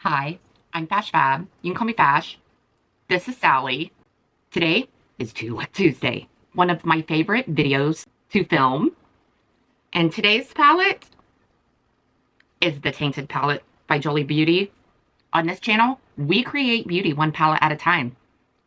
Hi, I'm FashFab. You can call me Fash. This is Sally. Today is Tuesday, one of my favorite videos to film. And today's palette is the Tainted Palette by Jolie Beauty. On this channel, we create beauty one palette at a time.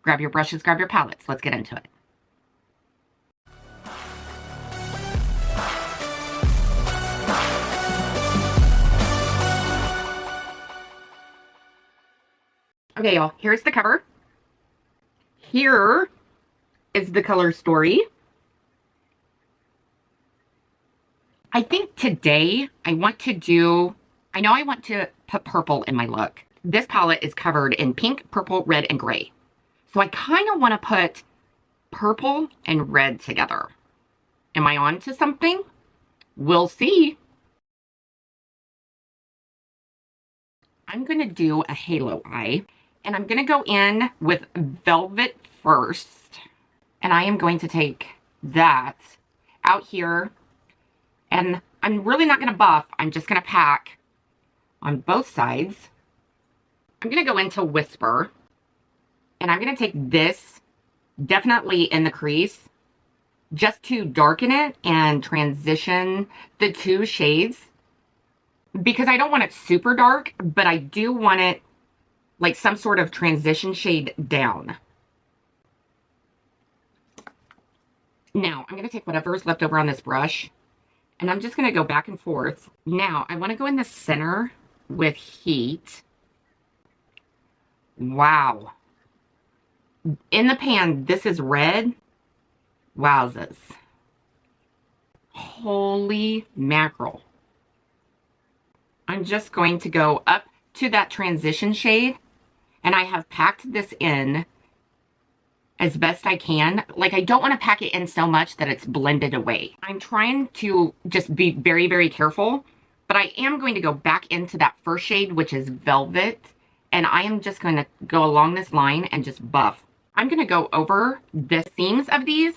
Grab your brushes, grab your palettes. Let's get into it. Okay, y'all, here's the cover. Here is the color story. I think today I want to put purple in my look. This palette is covered in pink, purple, red, and gray. So I kind of want to put purple and red together. Am I on to something? We'll see. I'm going to do a halo eye. And I'm going to go in with Velvet first. And I am going to take that out here. And I'm really not going to buff. I'm just going to pack on both sides. I'm going to go into Whisper. And I'm going to take this definitely in the crease, just to darken it and transition the two shades. Because I don't want it super dark, but I do want it like some sort of transition shade down. Now, I'm going to take whatever's left over on this brush, and I'm just going to go back and forth. Now, I want to go in the center with heat. Wow. In the pan, this is red. Wowzers. Holy mackerel. I'm just going to go up to that transition shade. And I have packed this in as best I can. Like, I don't want to pack it in so much that it's blended away. I'm trying to just be very, very careful. But I am going to go back into that first shade, which is Velvet. And I am just going to go along this line and just buff. I'm going to go over the seams of these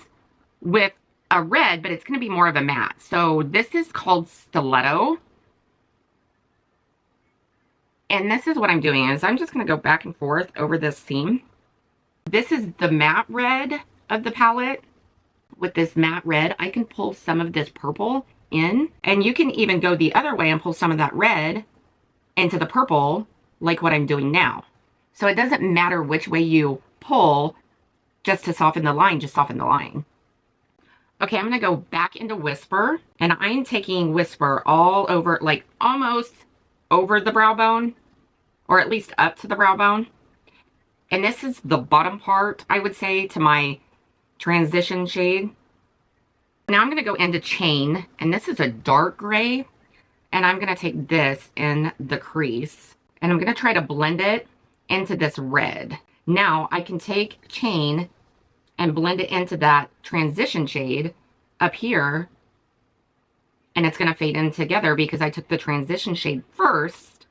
with a red, but it's going to be more of a matte. So this is called Stiletto. And this is what I'm doing is I'm just going to go back and forth over this seam. This is the matte red of the palette. With this matte red, I can pull some of this purple in. And you can even go the other way and pull some of that red into the purple, like what I'm doing now. So it doesn't matter which way you pull, just to soften the line, just soften the line. Okay, I'm going to go back into Whisper. And I'm taking Whisper all over, like almost over the brow bone, or at least up to the brow bone. And this is the bottom part, I would say, to my transition shade. Now I'm going to go into Chain, and this is a dark gray, and I'm going to take this in the crease, and I'm going to try to blend it into this red. Now I can take Chain and blend it into that transition shade up here, and it's going to fade in together because I took the transition shade first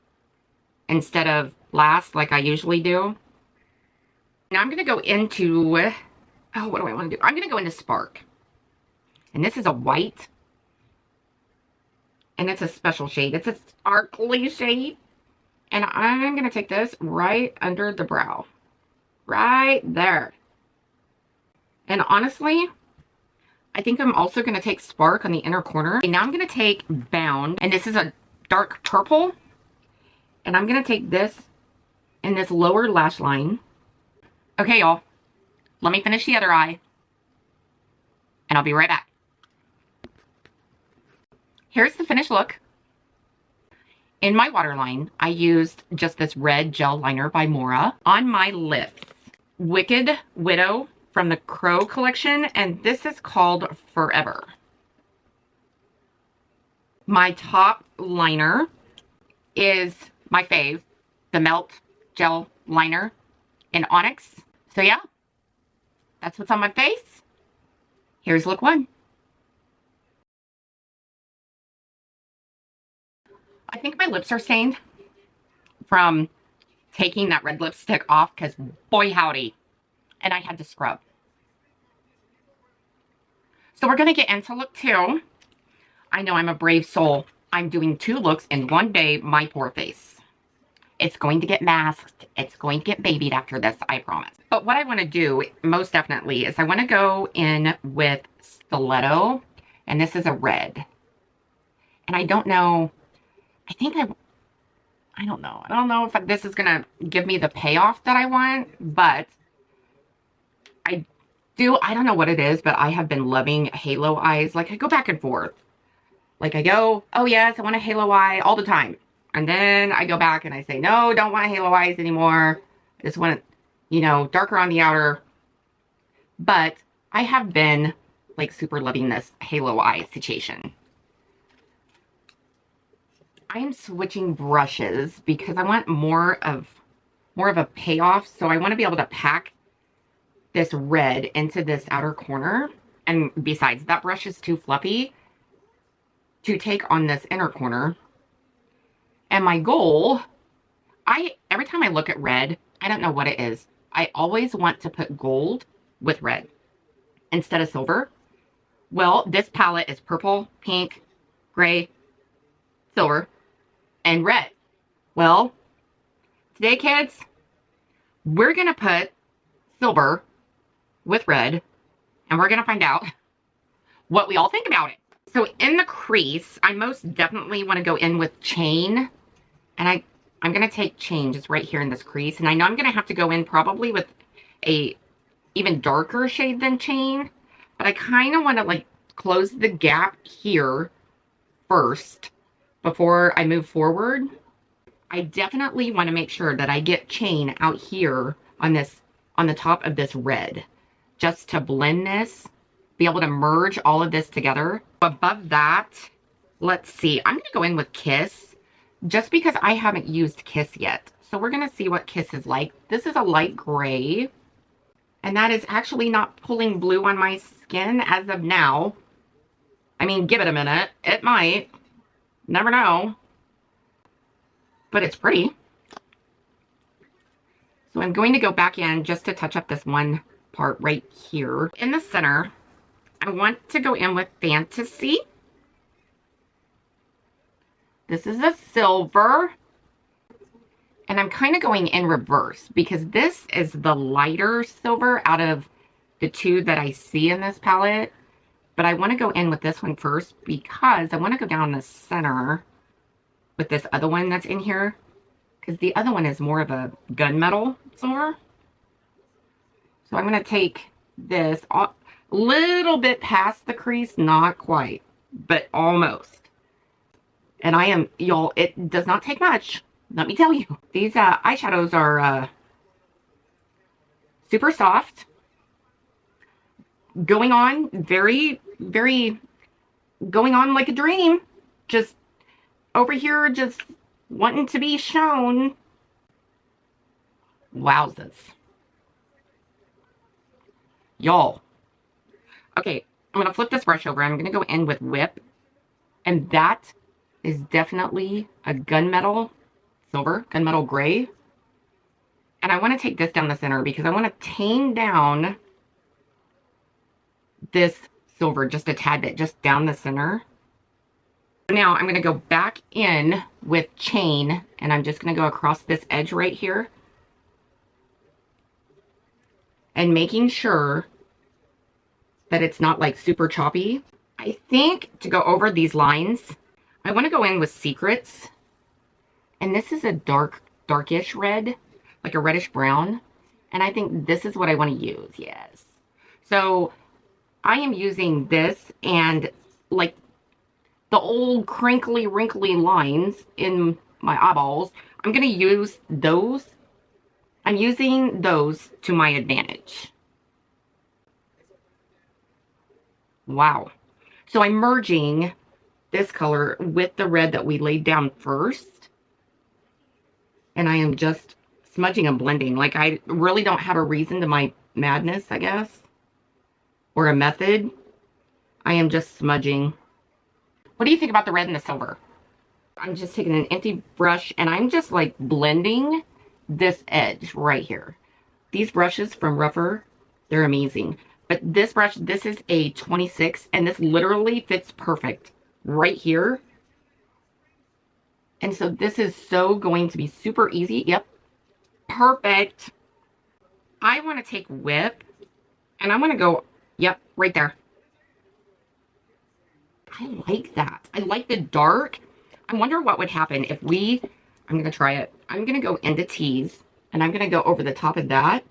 instead of last like I usually do. Now I'm going to go into, what do I want to do? I'm going to go into Spark. And this is a white. And it's a special shade. It's a sparkly shade. And I'm going to take this right under the brow. Right there. And honestly, I think I'm also going to take Spark on the inner corner. Okay, now I'm going to take Bound, and this is a dark purple. And I'm going to take this in this lower lash line. Okay, y'all. Let me finish the other eye. And I'll be right back. Here's the finished look. In my waterline, I used just this red gel liner by Mora. On my lips, Wicked Widow from the Crow collection, and this is called Forever. My top liner is my fave, the Melt Gel Liner in Onyx. So yeah, that's what's on my face. Here's look one. I think my lips are stained from taking that red lipstick off, because boy howdy, and I had to scrub. So we're going to get into look 2. I know I'm a brave soul. I'm doing 2 looks in one day, my poor face. It's going to get masked. It's going to get babied after this, I promise. But what I want to do, most definitely, is I want to go in with Stiletto. And this is a red. And I don't know. I think I don't know. I don't know if this is going to give me the payoff that I want. But I don't know what it is, but I have been loving halo eyes. Like, I go back and forth. Like, I go, oh yes, I want a halo eye all the time. And then I go back and I say, no, don't want halo eyes anymore. I just want it, you know, darker on the outer. But I have been, like, super loving this halo eye situation. I am switching brushes because I want more of a payoff. So I want to be able to pack this red into this outer corner. And besides, that brush is too fluffy to take on this inner corner. And my goal, every time I look at red, I don't know what it is. I always want to put gold with red instead of silver. Well, this palette is purple, pink, gray, silver, and red. Well, today, kids, we're going to put silver with red, and we're going to find out what we all think about it. So in the crease, I most definitely want to go in with chain. And I'm going to take chain just right here in this crease. And I know I'm going to have to go in probably with a even darker shade than chain. But I kind of want to, like, close the gap here first before I move forward. I definitely want to make sure that I get chain out here on the top of this red. Just to blend this. Be able to merge all of this together. Above that, let's see. I'm going to go in with Kiss just because I haven't used Kiss yet. So we're going to see what Kiss is like. This is a light gray. And that is actually not pulling blue on my skin as of now. I mean, give it a minute. It might. Never know. But it's pretty. So I'm going to go back in just to touch up this one part right here. In the center, I want to go in with Fantasy. This is a silver. And I'm kind of going in reverse because this is the lighter silver out of the two that I see in this palette. But I want to go in with this one first because I want to go down the center with this other one that's in here. Because the other one is more of a gunmetal silver. So I'm going to take this off. Little bit past the crease, not quite, but almost. And I am, y'all, it does not take much, let me tell you. These eyeshadows are super soft. Going on very, very, going on like a dream. Just over here, just wanting to be shown. Wowzers. Y'all. Okay, I'm going to flip this brush over. I'm going to go in with Whip. And that is definitely a gunmetal silver, gunmetal gray. And I want to take this down the center because I want to tame down this silver just a tad bit, just down the center. Now I'm going to go back in with Chain. And I'm just going to go across this edge right here. And making sure that it's not like super choppy. I think to go over these lines, I want to go in with Secrets. And this is a darkish red, like a reddish brown. And I think this is what I want to use, yes. So I am using this and like the old crinkly, wrinkly lines in my eyeballs. I'm going to use those. I'm using those to my advantage. Wow. So I'm merging this color with the red that we laid down first. And I am just smudging and blending. Like, I really don't have a reason to my madness, I guess. Or a method. I am just smudging. What do you think about the red and the silver? I'm just taking an empty brush and I'm just like blending this edge right here. These brushes from Rougher, they're amazing. But this brush, this is a 26, and this literally fits perfect right here. And so this is so going to be super easy. Yep. Perfect. I want to take Whip and I'm going to go, yep, right there. I like that. I like the dark. I wonder what would happen if I'm going to try it. I'm going to go into Tease and I'm going to go over the top of that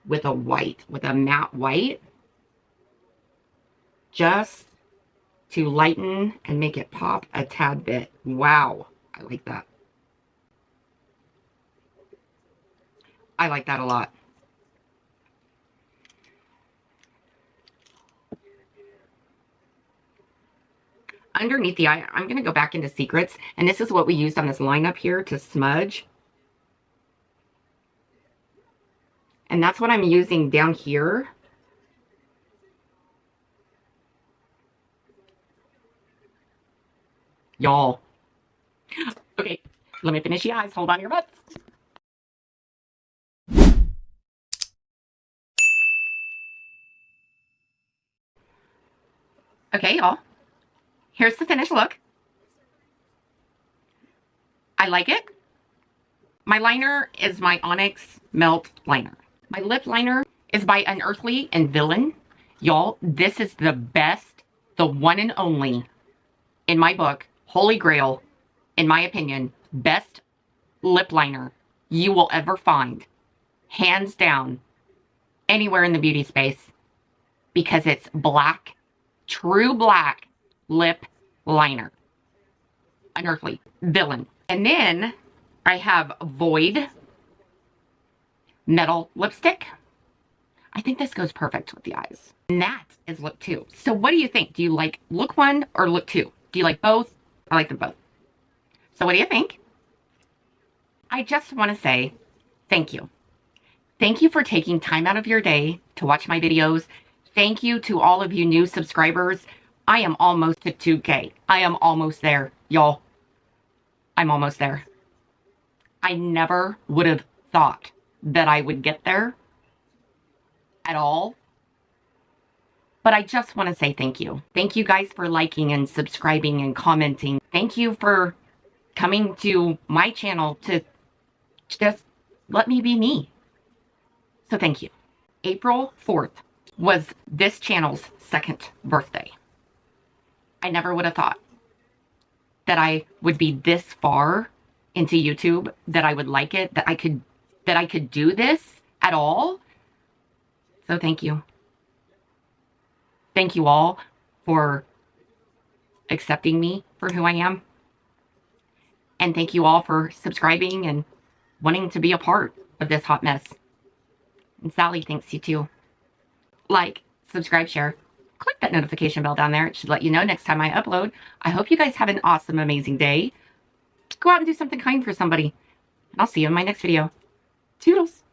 with a white, with a matte white. Just to lighten and make it pop a tad bit. Wow. I like that. I like that a lot. Underneath the eye, I'm going to go back into Secrets. And this is what we used on this line up here to smudge. And that's what I'm using down here. Y'all. Okay, let me finish the eyes. Hold on your butts. Okay, y'all. Here's the finished look. I like it. My liner is my Onyx Melt Liner. My lip liner is by Unearthly and Villan. Y'all, this is the best, the one and only, in my book, Holy Grail, in my opinion, best lip liner you will ever find. Hands down, anywhere in the beauty space. Because it's black, true black lip liner. Unearthly, Villan. And then I have Void Metal Lipstick. I think this goes perfect with the eyes. And that is look 2. So what do you think? Do you like look 1 or look 2? Do you like both? I like them both. So what do you think? I just want to say thank you. Thank you for taking time out of your day to watch my videos. Thank you to all of you new subscribers. I am almost to 2K. I am almost there, y'all. I'm almost there. I never would have thought that I would get there at all. But I just want to say thank you. Thank you guys for liking and subscribing and commenting. Thank you for coming to my channel to just let me be me. So thank you. April 4th was this channel's 2nd birthday. I never would have thought that I would be this far into YouTube, that I would like it, that I could do this at all. So thank you. Thank you all for accepting me for who I am. And thank you all for subscribing and wanting to be a part of this hot mess. And Sally thanks you too. Like, subscribe, share. Click that notification bell down there. It should let you know next time I upload. I hope you guys have an awesome, amazing day. Go out and do something kind for somebody. And I'll see you in my next video. Toodles.